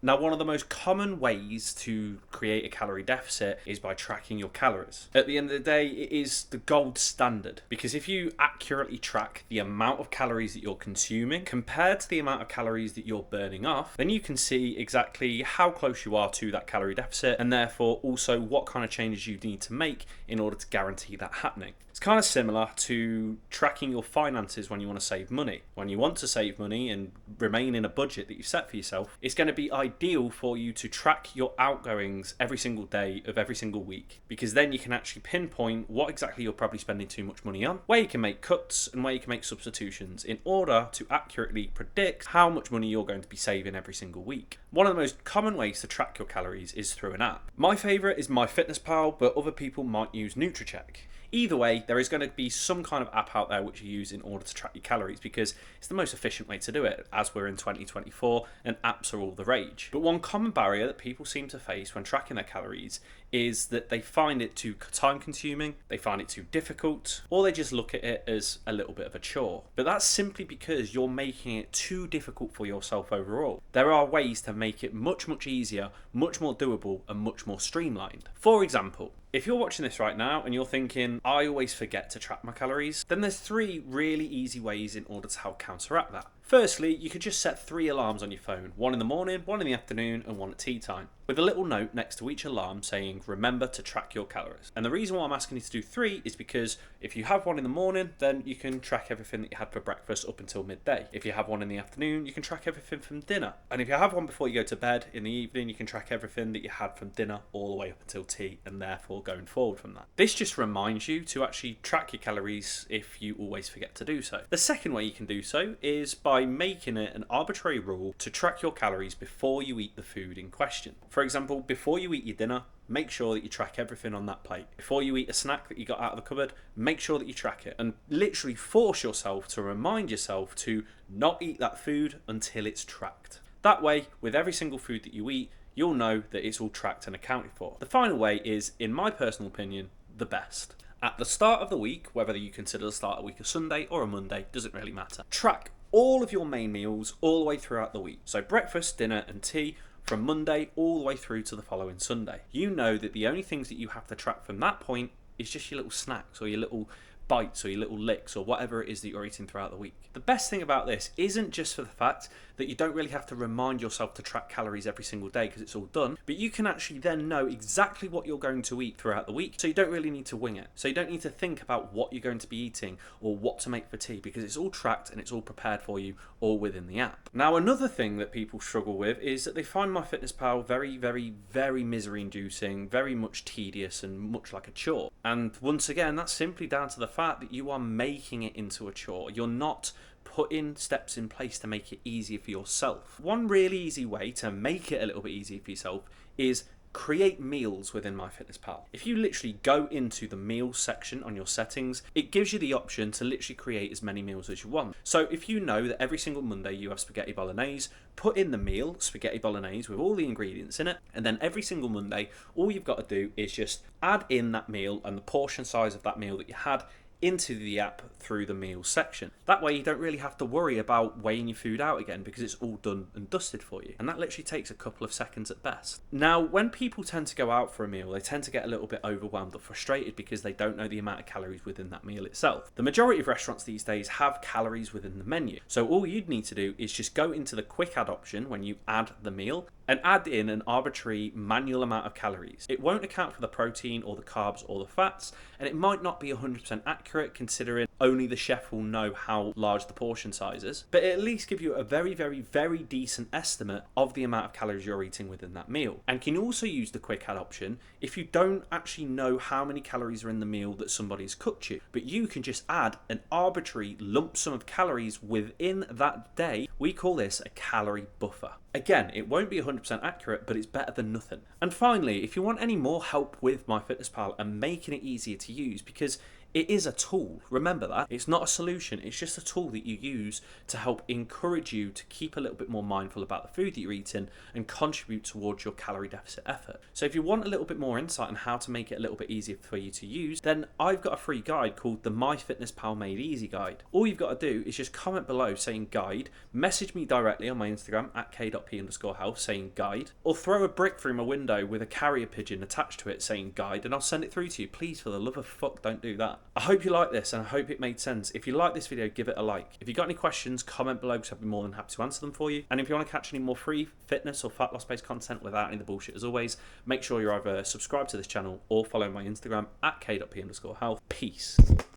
Now, one of the most common ways to create a calorie deficit is by tracking your calories. At the end of the day, it is the gold standard, because if you accurately track the amount of calories that you're consuming compared to the amount of calories that you're burning off, then you can see exactly how close you are to that calorie deficit, and therefore also what kind of changes you need to make in order to guarantee that happening. It's kind of similar to tracking your finances when you want to save money. When you want to save money and remain in a budget that you set for yourself, it's going to be ideal for you to track your outgoings every single day of every single week, because then you can actually pinpoint what exactly you're probably spending too much money on, where you can make cuts and where you can make substitutions in order to accurately predict how much money you're going to be saving every single week. One of the most common ways to track your calories is through an app. My favourite is MyFitnessPal, but other people might use NutriCheck. Either way, there is going to be some kind of app out there which you use in order to track your calories, because it's the most efficient way to do it, as we're in 2024 and apps are all the rage. But one common barrier that people seem to face when tracking their calories is that they find it too time consuming, they find it too difficult, or they just look at it as a little bit of a chore. But that's simply because you're making it too difficult for yourself overall. There are ways to make it much easier, much more doable, and much more streamlined. For example, if you're watching this right now and you're thinking, I always forget to track my calories, then there's 3 really easy ways in order to help counteract that. Firstly, you could just set 3 alarms on your phone, 1 in the morning, 1 in the afternoon, and 1 at tea time, with a little note next to each alarm saying, remember to track your calories. And the reason why I'm asking you to do 3 is because if you have 1 in the morning, then you can track everything that you had for breakfast up until midday. If you have 1 in the afternoon, you can track everything from dinner. And if you have 1 before you go to bed in the evening, you can track everything that you had from dinner all the way up until tea, and therefore going forward from that. This just reminds you to actually track your calories if you always forget to do so. The second way you can do so is by making it an arbitrary rule to track your calories before you eat the food in question. For example, before you eat your dinner, make sure that you track everything on that plate. Before you eat a snack that you got out of the cupboard, make sure that you track it, and literally force yourself to remind yourself to not eat that food until it's tracked. That way, with every single food that you eat, you'll know that it's all tracked and accounted for. The final way is, in my personal opinion, the best. At the start of the week, whether you consider the start of the week a Sunday or a Monday, doesn't really matter. Track all of your main meals all the way throughout the week. So breakfast, dinner and tea from Monday all the way through to the following Sunday. You know that the only things that you have to track from that point is just your little snacks or your little bites or your little licks or whatever it is that you're eating throughout the week. The best thing about this isn't just for the fact that you don't really have to remind yourself to track calories every single day because it's all done, but you can actually then know exactly what you're going to eat throughout the week, so you don't really need to wing it. So you don't need to think about what you're going to be eating or what to make for tea, because it's all tracked and it's all prepared for you, all within the app. Now, another thing that people struggle with is that they find MyFitnessPal very misery inducing, very much tedious and much like a chore. And once again, that's simply down to the fact that you are making it into a chore. You're not putting steps in place to make it easier for yourself. One really easy way to make it a little bit easier for yourself is create meals within MyFitnessPal. If you literally go into the meals section on your settings, it gives you the option to literally create as many meals as you want. So if you know that every single Monday you have spaghetti bolognese, put in the meal spaghetti bolognese with all the ingredients in it, and then every single Monday all you've got to do is just add in that meal and the portion size of that meal that you had into the app through the meals section. That way you don't really have to worry about weighing your food out again, because it's all done and dusted for you, and that literally takes a couple of seconds at best. Now, when people tend to go out for a meal, they tend to get a little bit overwhelmed or frustrated because they don't know the amount of calories within that meal itself. The majority of restaurants these days have calories within the menu, so all you'd need to do is just go into the quick add option when you add the meal and add in an arbitrary manual amount of calories. It won't account for the protein or the carbs or the fats, and it might not be 100% accurate considering only the chef will know how large the portion size is, but it at least give you a very decent estimate of the amount of calories you're eating within that meal. And can also use the quick add option if you don't actually know how many calories are in the meal that somebody's cooked you, but you can just add an arbitrary lump sum of calories within that day. We call this a calorie buffer. Again, it won't be 100% accurate, but it's better than nothing. And finally, if you want any more help with MyFitnessPal and making it easier to use, because It is a tool. Remember that. It's not a solution. It's just a tool that you use to help encourage you to keep a little bit more mindful about the food that you're eating and contribute towards your calorie deficit effort. So if you want a little bit more insight on how to make it a little bit easier for you to use, then I've got a free guide called the MyFitnessPal Made Easy Guide. All you've got to do is just comment below saying guide, message me directly on my Instagram at k.p_health saying guide, or throw a brick through my window with a carrier pigeon attached to it saying guide, and I'll send it through to you. Please, for the love of fuck, don't do that. I hope you like this and I hope it made sense. If you like this video, give it a like. If you got any questions, comment below because I'd be more than happy to answer them for you. And if you want to catch any more free fitness or fat loss based content without any of the bullshit, as always, make sure you're either subscribed to this channel or follow my Instagram at k.p_health. Peace.